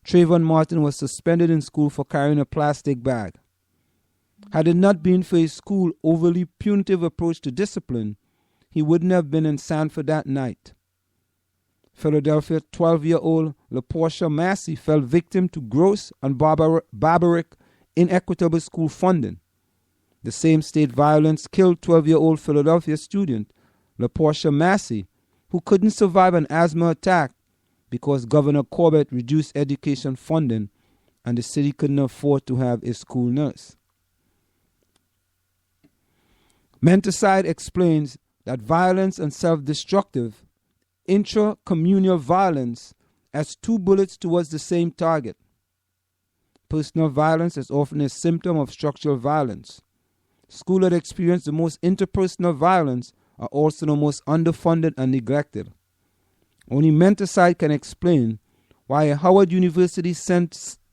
Trayvon Martin was suspended in school for carrying a plastic bag. Had it not been for his school's overly punitive approach to discipline, he wouldn't have been in Sanford that night. Philadelphia 12-year-old LaPortia Massey fell victim to gross and barbaric inequitable school funding. The same state violence killed 12-year-old Philadelphia student LaPortia Massey, who couldn't survive an asthma attack because Governor Corbett reduced education funding and the city couldn't afford to have a school nurse. Menticide explains that violence and self-destructive intra-communal violence as two bullets towards the same target. Personal violence is often a symptom of structural violence. Schools that experience the most interpersonal violence are also the most underfunded and neglected. Only menticide can explain why a Howard University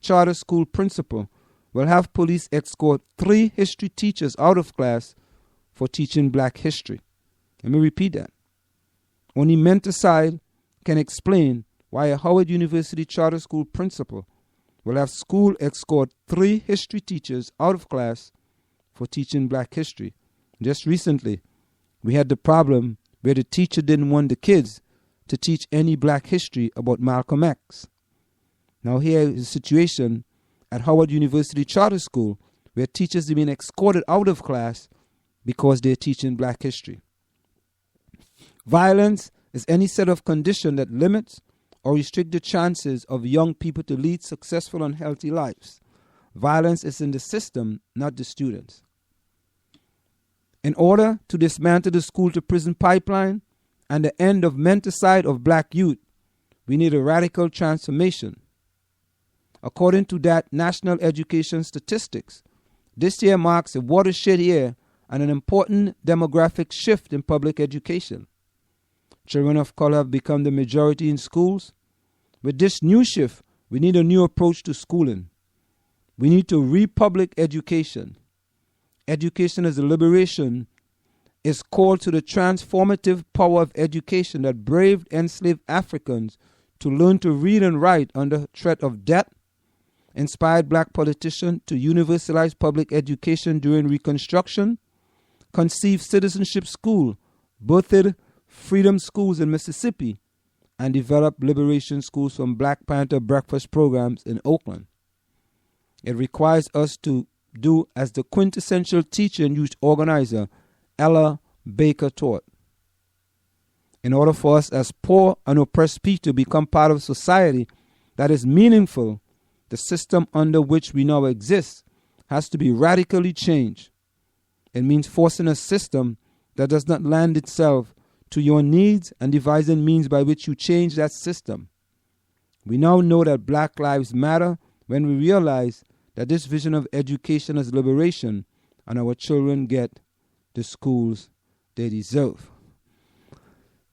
charter school principal will have police escort 3 history teachers out of class for teaching black history. Let me repeat that. Only menticide can explain why a Howard University charter school principal will have school escort 3 history teachers out of class for teaching black history. Just recently, we had the problem where the teacher didn't want the kids to teach any black history about Malcolm X. Now here is a situation at Howard University Charter School where teachers are being escorted out of class because they're teaching black history. Violence is any set of conditions that limits or restrict the chances of young people to lead successful and healthy lives. Violence is in the system, not the students. In order to dismantle the school-to-prison pipeline and the end of menticide of black youth, we need a radical transformation. According to that National Education Statistics, this year marks a watershed year and an important demographic shift in public education. Children of color have become the majority in schools. With this new shift, we need a new approach to schooling. We need to republic education. Education as a liberation is called to the transformative power of education that braved enslaved Africans to learn to read and write under threat of death, inspired black politicians to universalize public education during Reconstruction, conceived citizenship school, birthed freedom schools in Mississippi, and developed liberation schools from Black Panther breakfast programs in Oakland. It requires us to do as the quintessential teacher and youth organizer Ella Baker taught. In order for us as poor and oppressed people to become part of society that is meaningful, the system under which we now exist has to be radically changed. It means forcing a system that does not lend itself to your needs and devising means by which you change that system. We now know that Black Lives Matter when we realize that this vision of education is liberation and our children get the schools they deserve.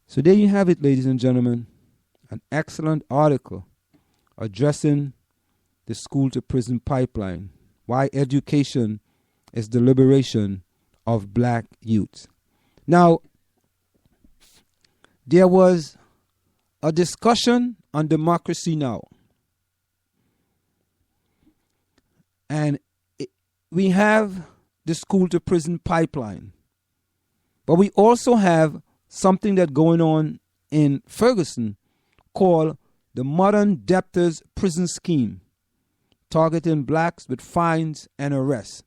So there you have it, ladies and gentlemen, an excellent article addressing the school-to-prison pipeline, why education is the liberation of black youth. Now, there was a discussion on Democracy Now! And we have the school-to-prison pipeline. But we also have something that's going on in Ferguson called the Modern Debtors Prison Scheme, targeting blacks with fines and arrests.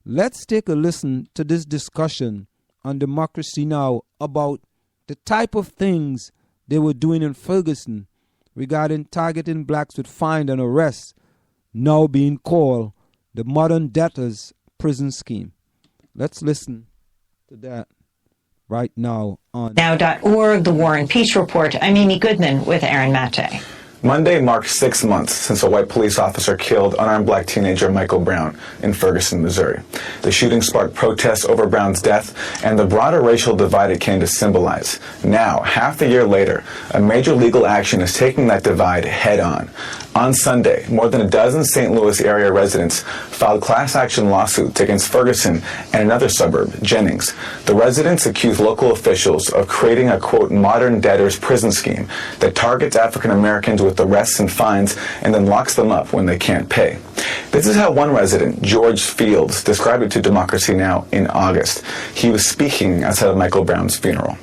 Let's take a listen to this discussion on Democracy Now! About the type of things they were doing in Ferguson regarding targeting blacks with fines and arrests, now being called the Modern Debtors Prison Scheme. Let's listen to that right now on Now.org, the War and Peace Report. I'm Amy Goodman with Aaron Matte. Monday marked 6 months since a white police officer killed unarmed black teenager Michael Brown in Ferguson, Missouri. The shooting sparked protests over Brown's death and the broader racial divide it came to symbolize. Now, half a year later, a major legal action is taking that divide head on. On Sunday, more than a dozen St. Louis area residents filed class action lawsuits against Ferguson and another suburb, Jennings. The residents accused local officials of creating a, quote, modern debtor's prison scheme that targets African Americans with arrests and fines and then locks them up when they can't pay. This is how one resident, George Fields, described it to Democracy Now! In August. He was speaking outside of Michael Brown's funeral.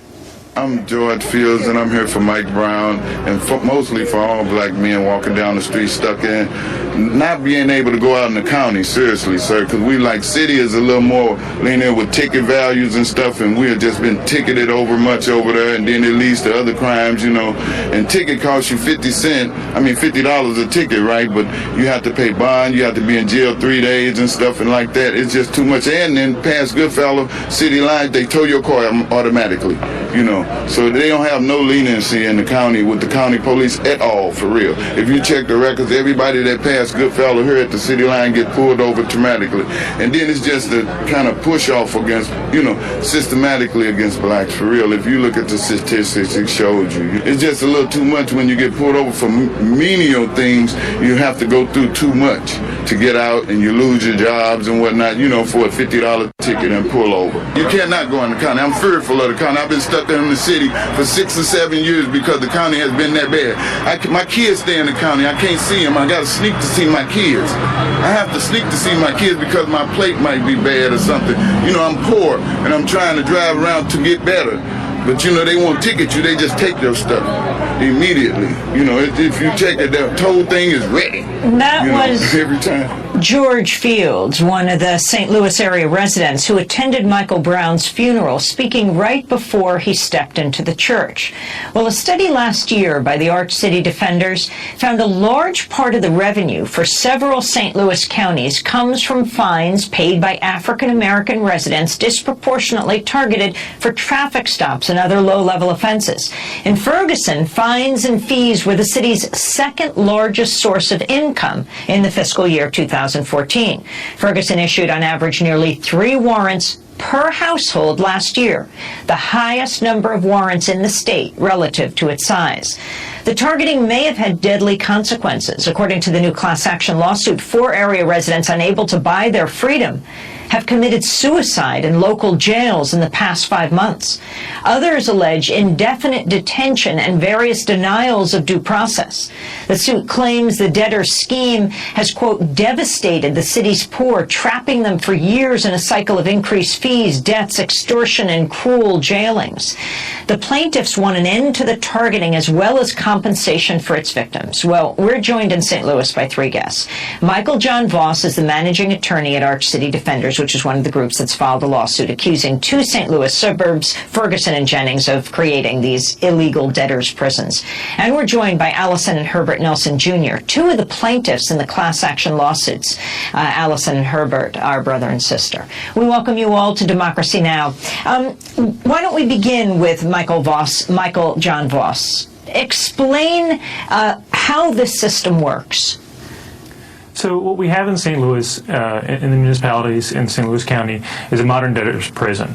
I'm George Fields, and I'm here for Mike Brown, and mostly for all black men walking down the street stuck in, not being able to go out in the county, seriously, sir, because we like city is a little more lenient with ticket values and stuff, and we have just been ticketed over much over there, and then it leads to other crimes, you know, and ticket costs you $50 a ticket, right, but you have to pay bond, you have to be in jail 3 days and stuff and like that. It's just too much, and then past Goodfellow city lines, they tow your car automatically, you know. So they don't have no leniency in the county with the county police at all, for real. If you check the records, everybody that passed Goodfellow here at the city line get pulled over dramatically. And then it's just a kind of push off against, you know, systematically against blacks, for real. If you look at the statistics, it shows you. It's just a little too much when you get pulled over for menial things. You have to go through too much to get out, and you lose your jobs and whatnot, you know, for a $50 ticket and pull over. You cannot go in the county. I'm fearful of the county. I've been stuck in the city for 6 or 7 years because the county has been that bad. My kids stay in the county. I can't see them. I got to sneak to see my kids. I have to sneak to see my kids because my plate might be bad or something. You know, I'm poor and I'm trying to drive around to get better. But, you know, they won't ticket you. They just take your stuff immediately. You know, if you check it, the whole thing is ready. That was every time. George Fields, one of the St. Louis area residents who attended Michael Brown's funeral, speaking right before he stepped into the church. Well, a study last year by the Arch City Defenders found a large part of the revenue for several St. Louis counties comes from fines paid by African American residents disproportionately targeted for traffic stops and other low-level offenses. In Ferguson, fines and fees were the city's second largest source of income in the fiscal year 2014. Ferguson issued on average nearly 3 warrants per household last year, the highest number of warrants in the state relative to its size. The targeting may have had deadly consequences. According to the new class action lawsuit, 4 area residents unable to buy their freedom have committed suicide in local jails in the past 5 months. Others allege indefinite detention and various denials of due process. The suit claims the debtor's scheme has, quote, devastated the city's poor, trapping them for years in a cycle of increased fees, debts, extortion, and cruel jailings. The plaintiffs want an end to the targeting as well as compensation for its victims. Well, we're joined in St. Louis by 3 guests. Michael John Voss is the managing attorney at Arch City Defenders, which is one of the groups that's filed a lawsuit accusing 2 St. Louis suburbs, Ferguson and Jennings, of creating these illegal debtors' prisons. And we're joined by Allison and Herbert Nelson Jr., 2 of the plaintiffs in the class action lawsuits. Allison and Herbert are brother and sister. We welcome you all to Democracy Now! Why don't we begin with Michael John Voss. Explain how this system works. So what we have in St. Louis, in the municipalities in St. Louis County, is a modern debtor's prison.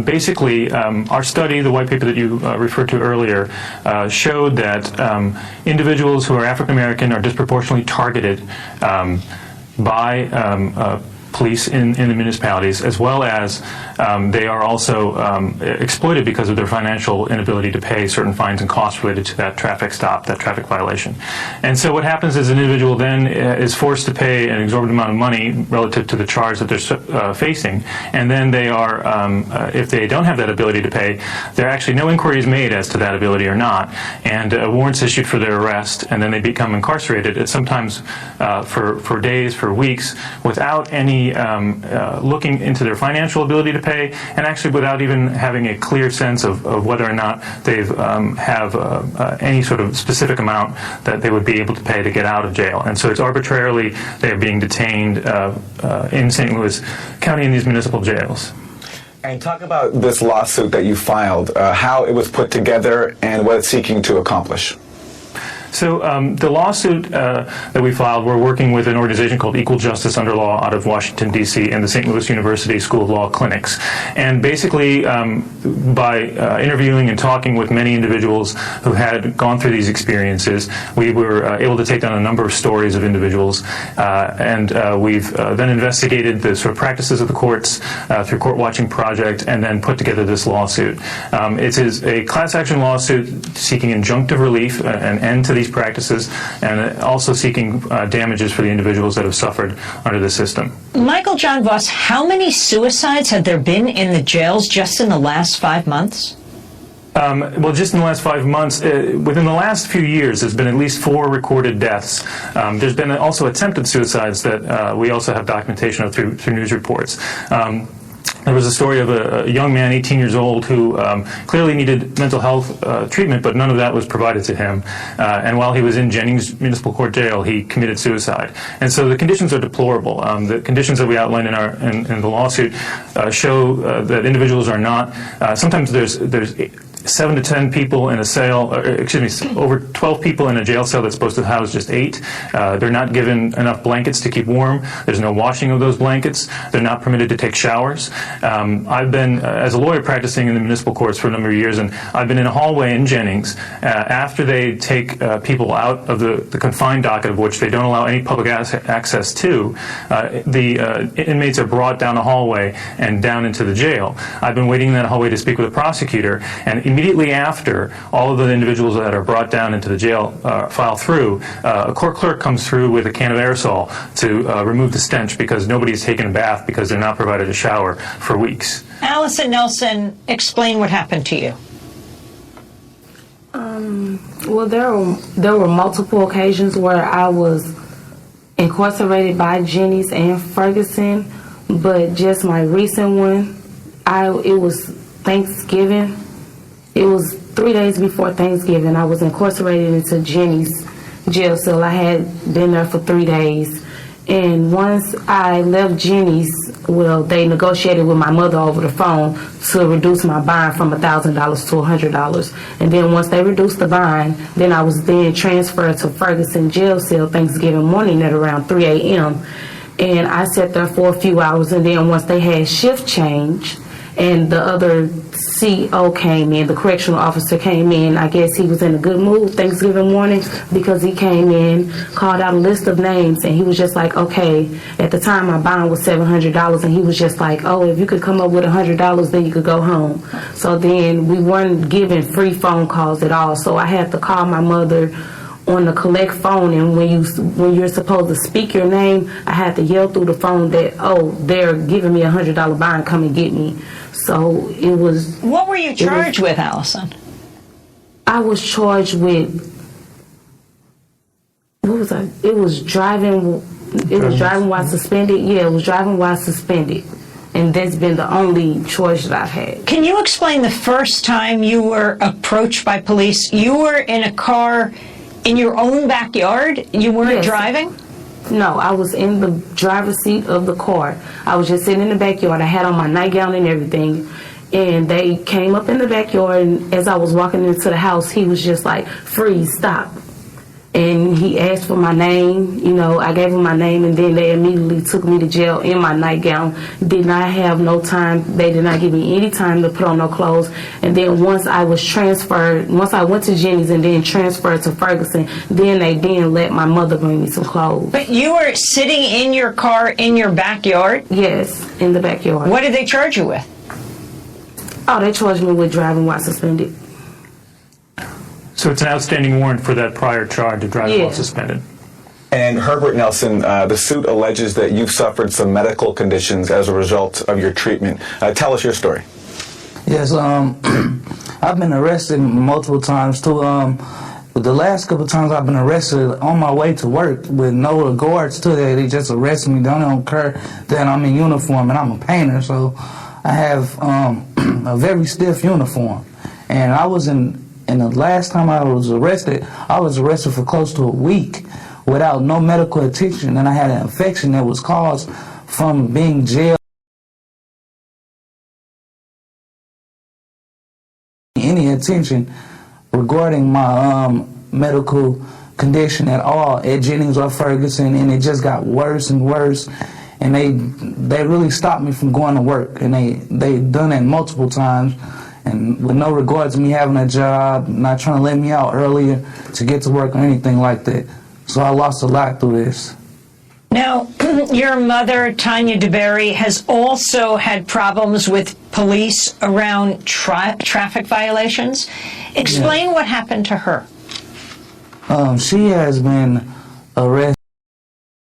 Basically, our study, the white paper that you referred to earlier, showed that individuals who are African American are disproportionately targeted by police in the municipalities, as well as they are also exploited because of their financial inability to pay certain fines and costs related to that traffic stop, that traffic violation. And so what happens is an individual then is forced to pay an exorbitant amount of money relative to the charge that they're facing, and then they are, if they don't have that ability to pay, there are actually no inquiries made as to that ability or not, and warrants issued for their arrest, and then they become incarcerated, sometimes for days, for weeks, without any looking into their financial ability to pay, and actually without even having a clear sense of whether or not they have any sort of specific amount that they would be able to pay to get out of jail. And so it's arbitrarily they are being detained in St. Louis County in these municipal jails. And talk about this lawsuit that you filed, how it was put together and what it's seeking to accomplish. So the lawsuit that we filed, we're working with an organization called Equal Justice Under Law out of Washington, D.C. and the St. Louis University School of Law Clinics. And basically, by interviewing and talking with many individuals who had gone through these experiences, we were able to take down a number of stories of individuals. And we've then investigated the sort of practices of the courts through Court Watching Project and then put together this lawsuit. It is a class action lawsuit seeking injunctive relief, an end to these practices, and also seeking damages for the individuals that have suffered under the system. Michael John Voss, how many suicides have there been in the jails just in the last 5 months? Well, just in the last 5 months, within the last few years, there's been at least 4 recorded deaths. There's been also attempted suicides that we also have documentation of through news reports. There was a story of a young man, 18 years old, who clearly needed mental health treatment, but none of that was provided to him. And while he was in Jennings Municipal Court Jail, he committed suicide. And so the conditions are deplorable. The conditions that we outline in the lawsuit show that individuals are not. Sometimes there's 7 to 10 people in a cell, over 12 people in a jail cell that's supposed to house just 8. They're not given enough blankets to keep warm. There's no washing of those blankets. They're not permitted to take showers. I've been, as a lawyer, practicing in the municipal courts for a number of years, and I've been in a hallway in Jennings after they take people out of the confined docket, of which they don't allow any public access to. The inmates are brought down the hallway and down into the jail. I've been waiting in that hallway to speak with a prosecutor, and immediately after all of the individuals that are brought down into the jail file through, a court clerk comes through with a can of aerosol to remove the stench because nobody's taken a bath because they're not provided a shower for weeks. Allison Nelson, explain what happened to you. Well, there were multiple occasions where I was incarcerated by Jennings and Ferguson, but just my recent one, it was Thanksgiving. It was 3 days before Thanksgiving. I was incarcerated into Jennings jail cell. I had been there for 3 days. And once I left Jennings, well, they negotiated with my mother over the phone to reduce my bond from $1,000 to $100. And then once they reduced the bond, then I was then transferred to Ferguson jail cell Thanksgiving morning at around 3 a.m. And I sat there for a few hours, and then once they had shift change, and the other CO came in, the correctional officer came in. I guess he was in a good mood Thanksgiving morning because he came in, called out a list of names, and he was just like, okay, at the time my bond was $700, and he was just like, oh, if you could come up with $100, then you could go home. So then we weren't given free phone calls at all, so I had to call my mother on the collect phone, and when you're supposed to speak your name, I had to yell through the phone that, oh, they're giving me $100 bond, come and get me. So it was... What were you charged with, Allison? I was charged with... What was I? It was driving while suspended. Yeah, it was driving while suspended. And that's been the only choice that I've had. Can you explain the first time you were approached by police? You were in a car in your own backyard? You weren't driving? No, I was in the driver's seat of the car. I was just sitting in the backyard. I had on my nightgown and everything. And they came up in the backyard, and as I was walking into the house, he was just like, freeze, stop. And he asked for my name. You know, I gave him my name, and then they immediately took me to jail in my nightgown. Did not have no time. They did not give me any time to put on no clothes. And then once I was transferred, once I went to Jennings and then transferred to Ferguson, then they let my mother bring me some clothes. But you were sitting in your car in your backyard? Yes, in the backyard. What did they charge you with? Oh, they charged me with driving while suspended. So it's an outstanding warrant for that prior charge of driving while suspended. And Herbert Nelson, the suit alleges that you've suffered some medical conditions as a result of your treatment. Tell us your story. Yes, I've been arrested multiple times too. The last couple of times I've been arrested on my way to work with no regards to that. They just arrest me. They don't care that I'm in uniform, and I'm a painter, so I have a very stiff uniform. And I was and the last time I was arrested for close to a week without no medical attention, and I had an infection that was caused from being jailed. Any attention regarding my medical condition at all at Jennings or Ferguson, and it just got worse and worse. And they really stopped me from going to work, and they done it multiple times, and with no regard to me having a job, not trying to let me out earlier to get to work or anything like that. So I lost a lot through this. Now, your mother, Tanya DeBerry, has also had problems with police around traffic violations. Explain what happened to her. She has been arrested